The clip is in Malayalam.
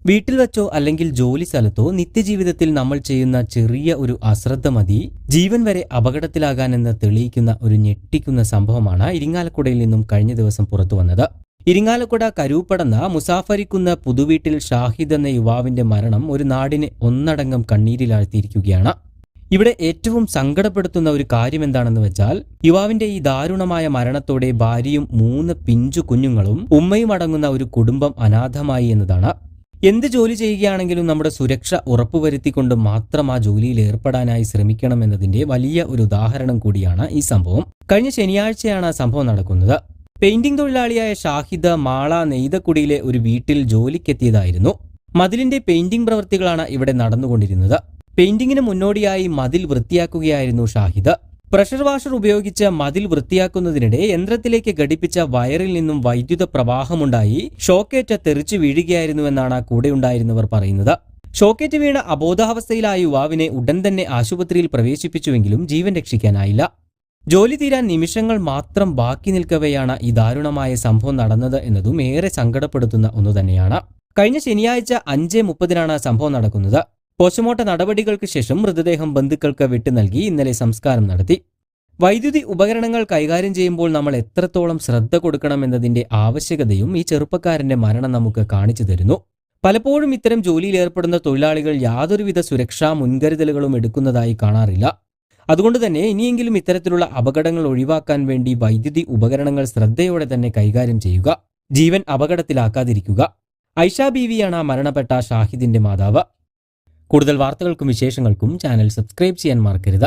വീട്ടിൽ വെച്ചോ അല്ലെങ്കിൽ ജോലി സ്ഥലത്തോ നിത്യജീവിതത്തിൽ നമ്മൾ ചെയ്യുന്ന ചെറിയ ഒരു അശ്രദ്ധ മതി ജീവൻ വരെ അപകടത്തിലാകാനെന്ന് തെളിയിക്കുന്ന ഒരു ഞെട്ടിക്കുന്ന സംഭവമാണ് ഇരിങ്ങാലക്കുടയിൽ നിന്നും കഴിഞ്ഞ ദിവസം പുറത്തുവന്നത്. ഇരിങ്ങാലക്കുട കരൂപ്പടന്ന മുസാഫരിക്കുന്ന പുതുവീട്ടിൽ ഷാഹിദ് എന്ന യുവാവിന്റെ മരണം ഒരു നാടിനെ ഒന്നടങ്കം കണ്ണീരിലാഴ്ത്തിയിരിക്കുകയാണ്. ഇവിടെ ഏറ്റവും സങ്കടപ്പെടുത്തുന്ന ഒരു കാര്യം എന്താണെന്ന് വെച്ചാൽ യുവാവിന്റെ ഈ ദാരുണമായ മരണത്തോടെ ഭാര്യയും 3 പിഞ്ചു കുഞ്ഞുങ്ങളും ഉമ്മയും അടങ്ങുന്ന ഒരു കുടുംബം അനാഥമായി എന്നതാണ്. എന്ത് ജോലി ചെയ്യുകയാണെങ്കിലും നമ്മുടെ സുരക്ഷ ഉറപ്പുവരുത്തിക്കൊണ്ട് മാത്രം ആ ജോലിയിൽ ഏർപ്പെടാനായി ശ്രമിക്കണമെന്നതിന്റെ വലിയ ഒരു ഉദാഹരണം കൂടിയാണ് ഈ സംഭവം. കഴിഞ്ഞ ശനിയാഴ്ചയാണ് ആ സംഭവം നടക്കുന്നത്. പെയിന്റിംഗ് തൊഴിലാളിയായ ഷാഹിദ് മാള നെയ്തക്കുടിയിലെ ഒരു വീട്ടിൽ ജോലിക്കെത്തിയതായിരുന്നു. മതിലിന്റെ പെയിന്റിംഗ് പ്രവൃത്തികളാണ് ഇവിടെ നടന്നുകൊണ്ടിരുന്നത്. പെയിന്റിങ്ങിന് മുന്നോടിയായി മതിൽ വൃത്തിയാക്കുകയായിരുന്നു ഷാഹിദ്. പ്രഷർ വാഷർ ഉപയോഗിച്ച് മതിൽ വൃത്തിയാക്കുന്നതിനിടെ യന്ത്രത്തിലേക്ക് ഘടിപ്പിച്ച വയറിൽ നിന്നും വൈദ്യുത പ്രവാഹമുണ്ടായി ഷോക്കേറ്റ് തെറിച്ചു വീഴുകയായിരുന്നുവെന്നാണ് കൂടെയുണ്ടായിരുന്നവർ പറയുന്നത്. ഷോക്കേറ്റ് വീണ അബോധാവസ്ഥയിലായ യുവാവിനെ ഉടൻ തന്നെ ആശുപത്രിയിൽ പ്രവേശിപ്പിച്ചുവെങ്കിലും ജീവൻ രക്ഷിക്കാനായില്ല. ജോലി തീരാൻ നിമിഷങ്ങൾ മാത്രം ബാക്കി നിൽക്കവെയാണ് ഈ ദാരുണമായ സംഭവം നടന്നത് എന്നതും ഏറെ സങ്കടപ്പെടുത്തുന്ന ഒന്നു തന്നെയാണ്. കഴിഞ്ഞ ശനിയാഴ്ച 5:30 സംഭവം നടക്കുന്നത്. പോസ്റ്റ്മോർട്ടം നടപടികൾക്ക് ശേഷം മൃതദേഹം ബന്ധുക്കൾക്ക് വിട്ടു നൽകി ഇന്നലെ സംസ്കാരം നടത്തി. വൈദ്യുതി ഉപകരണങ്ങൾ കൈകാര്യം ചെയ്യുമ്പോൾ നമ്മൾ എത്രത്തോളം ശ്രദ്ധ കൊടുക്കണം എന്നതിന്റെ ആവശ്യകതയും ഈ ചെറുപ്പക്കാരന്റെ മരണം നമുക്ക് കാണിച്ചു തരുന്നു. പലപ്പോഴും ഇത്തരം ജോലിയിൽ ഏർപ്പെടുന്ന തൊഴിലാളികൾ യാതൊരുവിധ സുരക്ഷാ മുൻകരുതലുകളും എടുക്കുന്നതായി കാണാറില്ല. അതുകൊണ്ട് തന്നെ ഇനിയെങ്കിലും ഇത്തരത്തിലുള്ള അപകടങ്ങൾ ഒഴിവാക്കാൻ വേണ്ടി വൈദ്യുതി ഉപകരണങ്ങൾ ശ്രദ്ധയോടെ തന്നെ കൈകാര്യം ചെയ്യുക. ജീവൻ അപകടത്തിലാക്കാതിരിക്കുക. ഐഷ ബീവിയാണ് മരണപ്പെട്ട ഷാഹിദിന്റെ മാതാവ്. കൂടുതൽ വാർത്തകൾക്കും വിശേഷങ്ങൾക്കും ചാനൽ സബ്സ്ക്രൈബ് ചെയ്യാൻ മറക്കരുത്.